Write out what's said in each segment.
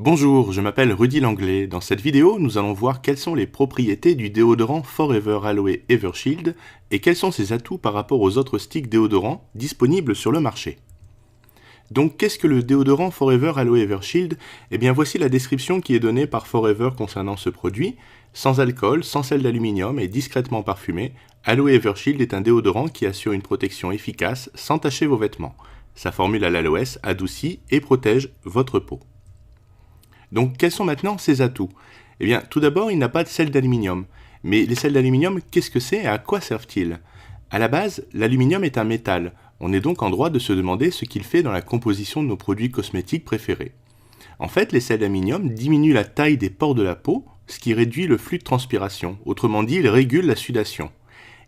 Bonjour, je m'appelle Rudy Langlais. Dans cette vidéo, nous allons voir quelles sont les propriétés du déodorant Forever Aloe Evershield et quels sont ses atouts par rapport aux autres sticks déodorants disponibles sur le marché. Donc, qu'est-ce que le déodorant Forever Aloe Evershield? Eh bien, voici la description qui est donnée par Forever concernant ce produit. Sans alcool, sans sel d'aluminium et discrètement parfumé, Aloe Evershield est un déodorant qui assure une protection efficace sans tacher vos vêtements. Sa formule à l'aloès adoucit et protège votre peau. Donc, quels sont maintenant ses atouts? Eh bien, tout d'abord, il n'a pas de sel d'aluminium. Mais les sels d'aluminium, qu'est-ce que c'est et à quoi servent-ils? À la base, l'aluminium est un métal. On est donc en droit de se demander ce qu'il fait dans la composition de nos produits cosmétiques préférés. En fait, les sels d'aluminium diminuent la taille des pores de la peau, ce qui réduit le flux de transpiration. Autrement dit, ils régulent la sudation.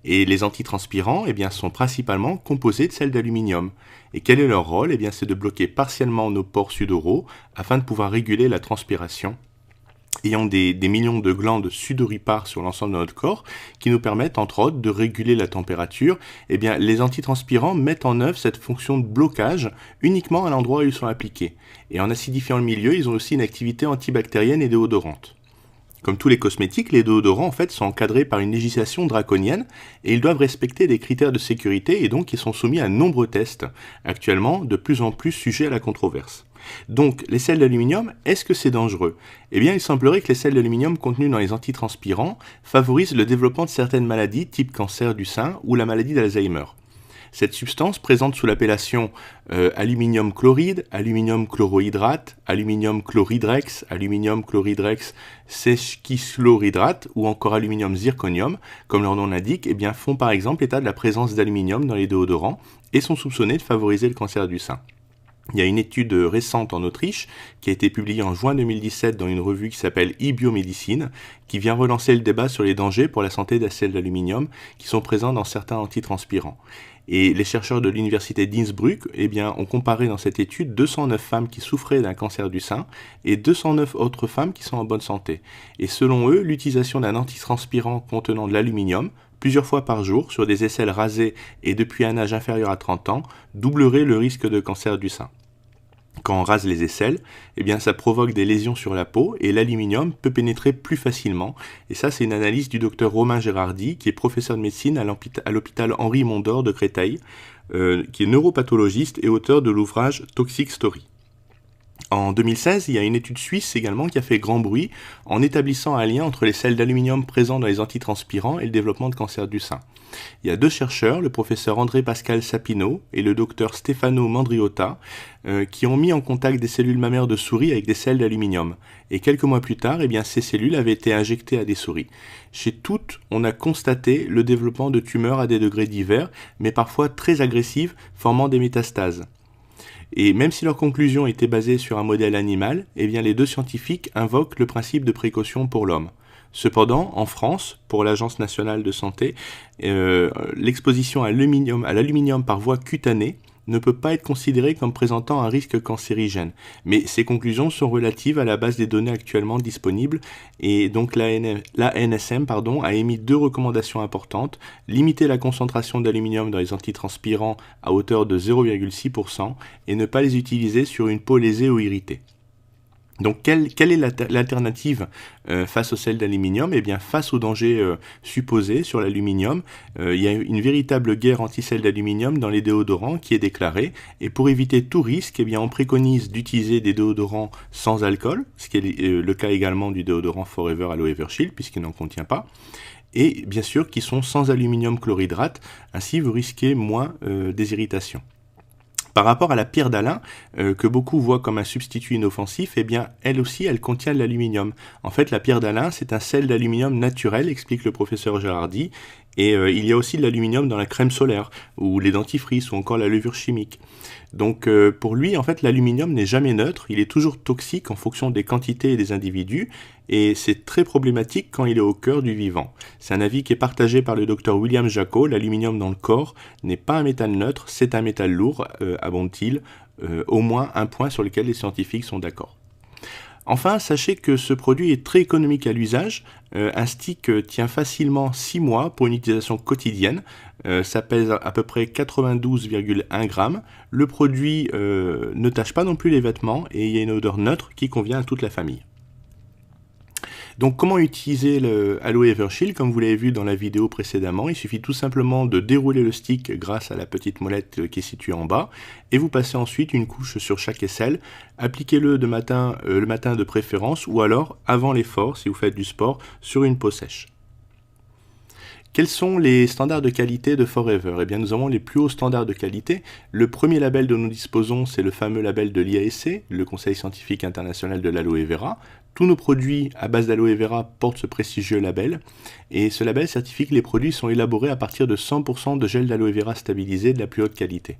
Et les antitranspirants sont principalement composés de sels d'aluminium. Et quel est leur rôle? C'est de bloquer partiellement nos pores sudoraux afin de pouvoir réguler la transpiration. Ayant des millions de glandes sudoripares sur l'ensemble de notre corps qui nous permettent entre autres de réguler la température, les antitranspirants mettent en œuvre cette fonction de blocage uniquement à l'endroit où ils sont appliqués. Et en acidifiant le milieu, ils ont aussi une activité antibactérienne et déodorante. Comme tous les cosmétiques, les déodorants sont encadrés par une législation draconienne et ils doivent respecter des critères de sécurité et donc ils sont soumis à de nombreux tests, actuellement de plus en plus sujets à la controverse. Donc, les sels d'aluminium, est-ce que c'est dangereux? Il semblerait que les sels d'aluminium contenus dans les antitranspirants favorisent le développement de certaines maladies type cancer du sein ou la maladie d'Alzheimer. Cette substance présente sous l'appellation aluminium chloride, aluminium chlorohydrate, aluminium chloridrex, aluminium chloridrex sesquichlorhydrate ou encore aluminium zirconium, comme leur nom l'indique, font par exemple état de la présence d'aluminium dans les déodorants et sont soupçonnés de favoriser le cancer du sein. Il y a une étude récente en Autriche qui a été publiée en juin 2017 dans une revue qui s'appelle e-Biomedicine qui vient relancer le débat sur les dangers pour la santé des sels d'aluminium qui sont présents dans certains antitranspirants. Et les chercheurs de l'université d'Innsbruck ont comparé dans cette étude 209 femmes qui souffraient d'un cancer du sein et 209 autres femmes qui sont en bonne santé. Et selon eux, l'utilisation d'un antitranspirant contenant de l'aluminium plusieurs fois par jour sur des aisselles rasées et depuis un âge inférieur à 30 ans doublerait le risque de cancer du sein. Quand on rase les aisselles, ça provoque des lésions sur la peau et l'aluminium peut pénétrer plus facilement. Et ça, c'est une analyse du docteur Romain Gérardi, qui est professeur de médecine à l'hôpital Henri Mondor de Créteil, qui est neuropathologiste et auteur de l'ouvrage Toxic Story. En 2016, il y a une étude suisse également qui a fait grand bruit en établissant un lien entre les sels d'aluminium présents dans les antitranspirants et le développement de cancer du sein. Il y a deux chercheurs, le professeur André-Pascal Sapino et le docteur Stefano Mandriotta, qui ont mis en contact des cellules mammaires de souris avec des sels d'aluminium. Et quelques mois plus tard, ces cellules avaient été injectées à des souris. Chez toutes, on a constaté le développement de tumeurs à des degrés divers, mais parfois très agressives, formant des métastases. Et même si leur conclusion était basée sur un modèle animal, les deux scientifiques invoquent le principe de précaution pour l'homme. Cependant, en France, pour l'Agence nationale de santé, l'exposition à l'aluminium par voie cutanée ne peut pas être considérée comme présentant un risque cancérigène. Mais ces conclusions sont relatives à la base des données actuellement disponibles et donc l'ANSM a émis deux recommandations importantes: limiter la concentration d'aluminium dans les antitranspirants à hauteur de 0,6% et ne pas les utiliser sur une peau lésée ou irritée. Donc, quelle est l'alternative face au sel d'aluminium? Face aux dangers supposés sur l'aluminium, il y a une véritable guerre anti-sel d'aluminium dans les déodorants qui est déclarée. Et pour éviter tout risque, on préconise d'utiliser des déodorants sans alcool, ce qui est le cas également du déodorant Forever Aloe Evershield, puisqu'il n'en contient pas. Et bien sûr, qui sont sans aluminium chlorhydrate, ainsi vous risquez moins des irritations. Par rapport à la pierre d'Alain, que beaucoup voient comme un substitut inoffensif, elle aussi, elle contient de l'aluminium. En fait, la pierre d'Alain, c'est un sel d'aluminium naturel, explique le professeur Gérardi, et il y a aussi de l'aluminium dans la crème solaire, ou les dentifrices, ou encore la levure chimique. Donc, pour lui, en fait, l'aluminium n'est jamais neutre, il est toujours toxique en fonction des quantités et des individus, et c'est très problématique quand il est au cœur du vivant. C'est un avis qui est partagé par le docteur William Jaco: l'aluminium dans le corps n'est pas un métal neutre, c'est un métal lourd, abonde-t-il, au moins un point sur lequel les scientifiques sont d'accord. Enfin, sachez que ce produit est très économique à l'usage. Un stick tient facilement 6 mois pour une utilisation quotidienne. Ça pèse à peu près 92,1 grammes. Le produit ne tache pas non plus les vêtements et il y a une odeur neutre qui convient à toute la famille. Donc comment utiliser le Aloe Evershield? Comme vous l'avez vu dans la vidéo précédemment, il suffit tout simplement de dérouler le stick grâce à la petite molette qui est située en bas et vous passez ensuite une couche sur chaque aisselle. Appliquez-le le matin de préférence ou alors avant l'effort si vous faites du sport sur une peau sèche. Quels sont les standards de qualité de Forever? Eh bien, nous avons les plus hauts standards de qualité. Le premier label dont nous disposons, c'est le fameux label de l'IASC, le Conseil scientifique international de l'aloe vera. Tous nos produits à base d'aloe vera portent ce prestigieux label. Et ce label certifie que les produits sont élaborés à partir de 100% de gel d'aloe vera stabilisé de la plus haute qualité.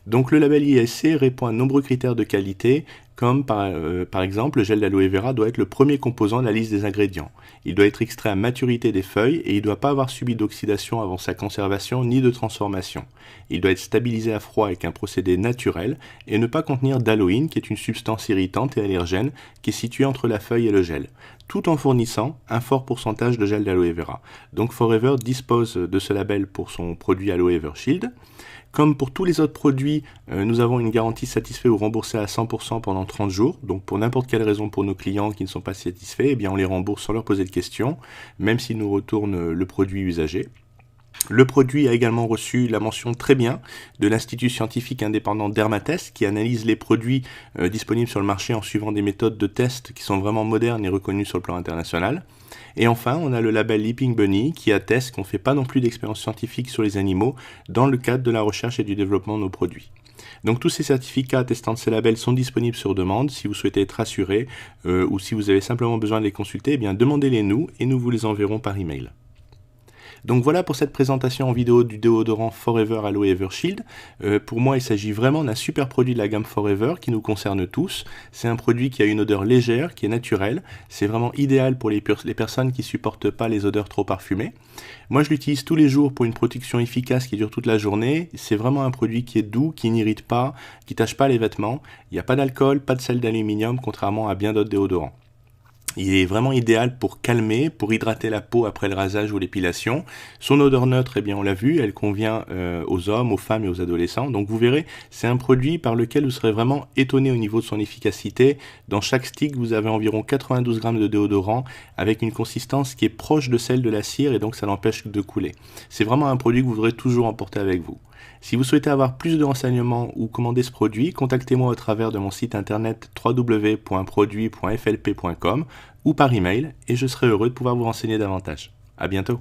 Donc le label IASC répond à de nombreux critères de qualité, comme par exemple le gel d'aloe vera doit être le premier composant de la liste des ingrédients. Il doit être extrait à maturité des feuilles et il ne doit pas avoir subi d'oxydation avant sa conservation ni de transformation. Il doit être stabilisé à froid avec un procédé naturel et ne pas contenir d'aloïne qui est une substance irritante et allergène qui est située entre la feuille et le gel, tout en fournissant un fort pourcentage de gel d'aloe vera. Donc Forever dispose de ce label pour son produit Aloe Evershield. Comme pour tous les autres produits, nous avons une garantie satisfait ou remboursée à 100% pendant 30 jours. Donc pour n'importe quelle raison pour nos clients qui ne sont pas satisfaits, eh bien on les rembourse sans leur poser de questions, même s'ils nous retournent le produit usagé. Le produit a également reçu la mention très bien de l'Institut scientifique indépendant Dermatest qui analyse les produits disponibles sur le marché en suivant des méthodes de test qui sont vraiment modernes et reconnues sur le plan international. Et enfin, on a le label Leaping Bunny qui atteste qu'on ne fait pas non plus d'expériences scientifiques sur les animaux dans le cadre de la recherche et du développement de nos produits. Donc tous ces certificats attestant de ces labels sont disponibles sur demande. Si vous souhaitez être rassuré ou si vous avez simplement besoin de les consulter, eh bien demandez-les nous et nous vous les enverrons par email. Donc voilà pour cette présentation en vidéo du déodorant Forever Aloe Evershield. Pour moi, il s'agit vraiment d'un super produit de la gamme Forever qui nous concerne tous. C'est un produit qui a une odeur légère, qui est naturelle. C'est vraiment idéal pour les personnes qui supportent pas les odeurs trop parfumées. Moi, je l'utilise tous les jours pour une protection efficace qui dure toute la journée. C'est vraiment un produit qui est doux, qui n'irrite pas, qui tâche pas les vêtements. Il n'y a pas d'alcool, pas de sel d'aluminium, contrairement à bien d'autres déodorants. Il est vraiment idéal pour calmer, pour hydrater la peau après le rasage ou l'épilation. Son odeur neutre, eh bien on l'a vu, elle convient aux hommes, aux femmes et aux adolescents. Donc vous verrez, c'est un produit par lequel vous serez vraiment étonné au niveau de son efficacité. Dans chaque stick, vous avez environ 92 grammes de déodorant avec une consistance qui est proche de celle de la cire et donc ça l'empêche de couler. C'est vraiment un produit que vous devrez toujours emporter avec vous. Si vous souhaitez avoir plus de renseignements ou commander ce produit, contactez-moi au travers de mon site internet www.produit.flp.com ou par email et je serai heureux de pouvoir vous renseigner davantage. À bientôt.